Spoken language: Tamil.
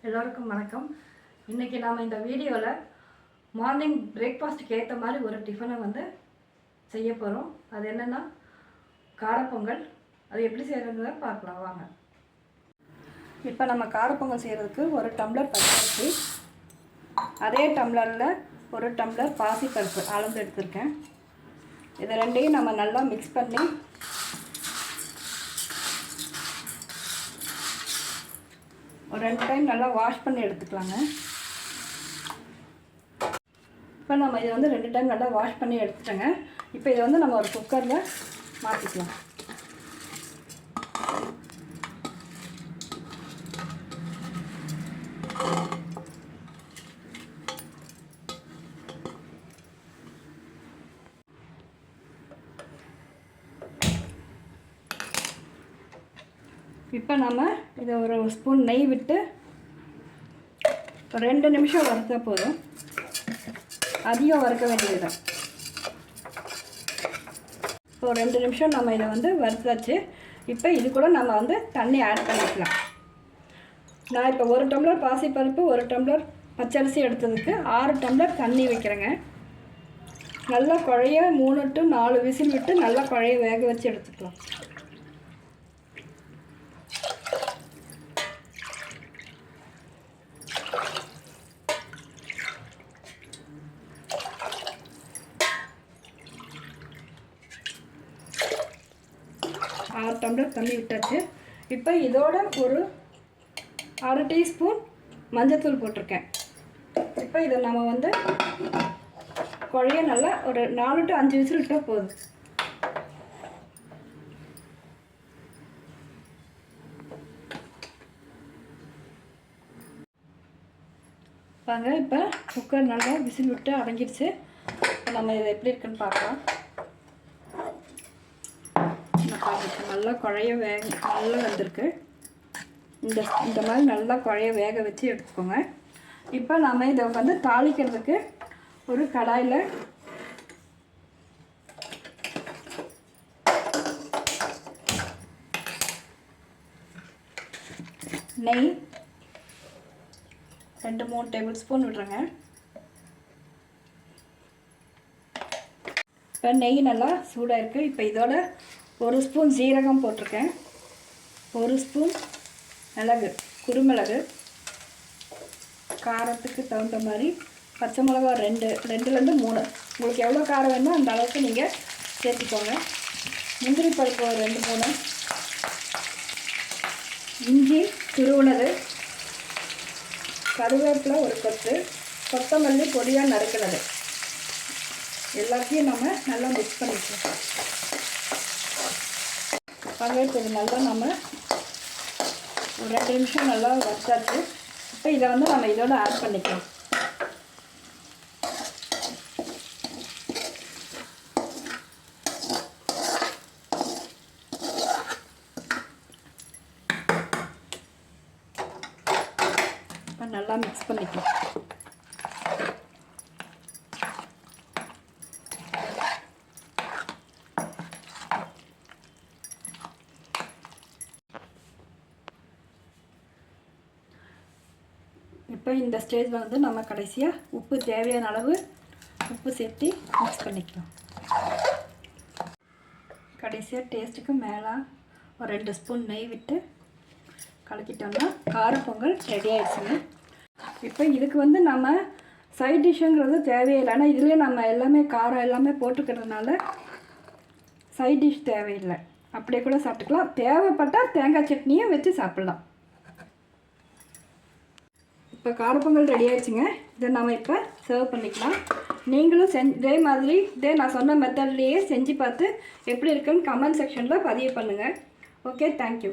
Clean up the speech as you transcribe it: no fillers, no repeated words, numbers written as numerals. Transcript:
எல்லோருக்கும் வணக்கம். இன்றைக்கி நாம் இந்த வீடியோவில் மார்னிங் பிரேக்ஃபாஸ்ட்டுக்கு ஏற்ற மாதிரி ஒரு டிஃபனை செய்ய போகிறோம். அது என்னென்னா காரப்பொங்கல். அது எப்படி செய்கிறதுன்னு பார்க்கலாம் வாங்க. இப்போ நம்ம காரப்பொங்கல் செய்கிறதுக்கு ஒரு டம்ளர் பச்சரிசி, அதே டம்ளரில் ஒரு டம்ளர் பாசிப்பருப்பு அளந்து எடுத்திருக்கேன். இதை ரெண்டையும் நம்ம நல்லா மிக்ஸ் பண்ணி ஒரு 2 டைம் நல்லா வாஷ் பண்ணி எடுத்துக்கலாங்க. இப்போ நம்ம இதை 2 டைம் நல்லா வாஷ் பண்ணி எடுத்துட்டோங்க. இப்போ இதை நம்ம ஒரு குக்கரில் மாற்றிக்கலாம். இப்போ நம்ம இதை ஒரு ஸ்பூன் நெய் விட்டு ஒரு 2 நிமிஷம் வறுத்தா போதும். அதிகம் வறுக்க வேண்டியது. இப்போ 2 நிமிஷம் நம்ம இதை வறுத்தாச்சு. இப்போ இது கூட நம்ம தண்ணி ஆட் பண்ணிக்கலாம். நான் இப்போ 1 டம்ளர் பாசிப்பருப்பு 1 டம்ளர் பச்சரிசி எடுத்ததுக்கு 6 டம்ளர் தண்ணி வைக்கிறேங்க. நல்லா குழைய 3 to 4 விசில் விட்டு நல்லா குழைய வேக வச்சு எடுத்துக்கலாம். ஆறு டம்ளர் தண்ணி விட்டாச்சு. இப்போ இதோட ஒரு 1/2 டீஸ்பூன் மஞ்சத்தூள் போட்டிருக்கேன். இப்போ இதை நம்ம குழைய நல்லா ஒரு 4 to 5 விசில் விட்டால் போதும். பாருங்க, இப்போ குக்கர் நல்லா விசில் விட்டு அடங்கிடுச்சு. நம்ம இதை எப்படி இருக்குன்னு பார்க்கலாம். நல்லா குழைய நல்லா வந்திருக்கு. இந்த மாதிரி நல்லா குழைய வேக வச்சு எடுத்துக்கோங்க. இப்போ நம்ம இதை தாளிக்கிறதுக்கு ஒரு கடாயில் நெய் 2-3 டேபிள் ஸ்பூன் விடுறேங்க. இப்போ நெய் நல்லா சூடாக இருக்குது. இப்போ இதோட 1 ஸ்பூன் சீரகம் போட்டிருக்கேன். 1 ஸ்பூன் மிளகு, குருமிளகு, காரத்துக்கு தகுந்த மாதிரி பச்சை மிளகா 2லேருந்து 3, உங்களுக்கு எவ்வளோ காரம் வேணுமோ அந்த அளவுக்கு நீங்கள் சேர்த்துக்கோங்க. முந்திரி பருப்பு ஒரு 2-3, இஞ்சி துருவுனது, கருவேப்பிலை ஒரு கொத்து, கொத்தமல்லி பொடியாக நறுக்கினது, எல்லாத்தையும் நம்ம நல்லா மிக்ஸ் பண்ணிக்கலாம். வெங்காயத்தூள் நல்லா நம்ம ஒரு 2 நிமிஷம் நல்லா வச்சாச்சு. இப்போ இதை நம்ம இதோட ஆட் பண்ணிக்கலாம். இப்போ நல்லா மிக்ஸ் பண்ணிக்கலாம். இப்போ இந்த ஸ்டேஜில் நம்ம கடைசியாக உப்பு தேவையான அளவு உப்பு சேர்த்து மிக்ஸ் பண்ணிக்கலாம். கடைசியாக டேஸ்ட்டுக்கு மேலே ஒரு 2 ஸ்பூன் நெய் விட்டு கலக்கிட்டோம்னா காரப்பொங்கல் ரெடி ஆகிடுச்சுங்க. இப்போ இதுக்கு நம்ம சைட் டிஷ்ஷுங்கிறது தேவையில்லை. ஆனால் இதுலேயே நம்ம எல்லாமே காரம் எல்லாமே போட்டுக்கிறதுனால சைட் டிஷ் தேவையில்லை. அப்படியே கூட சாப்பிட்டுக்கலாம். தேவைப்பட்டால் தேங்காய் சட்னியை வச்சு சாப்பிட்லாம். இப்போ காரப்பொங்கல் ரெடி ஆகிடுச்சுங்க. இதை நம்ம இப்போ சர்வ் பண்ணிக்கலாம். நீங்களும் இதே நான் சொன்ன மெத்தட்லேயே செஞ்சு பார்த்து எப்படி இருக்குன்னு கமெண்ட் செக்ஷனில் பதிவு பண்ணுங்கள். Okay, thank you.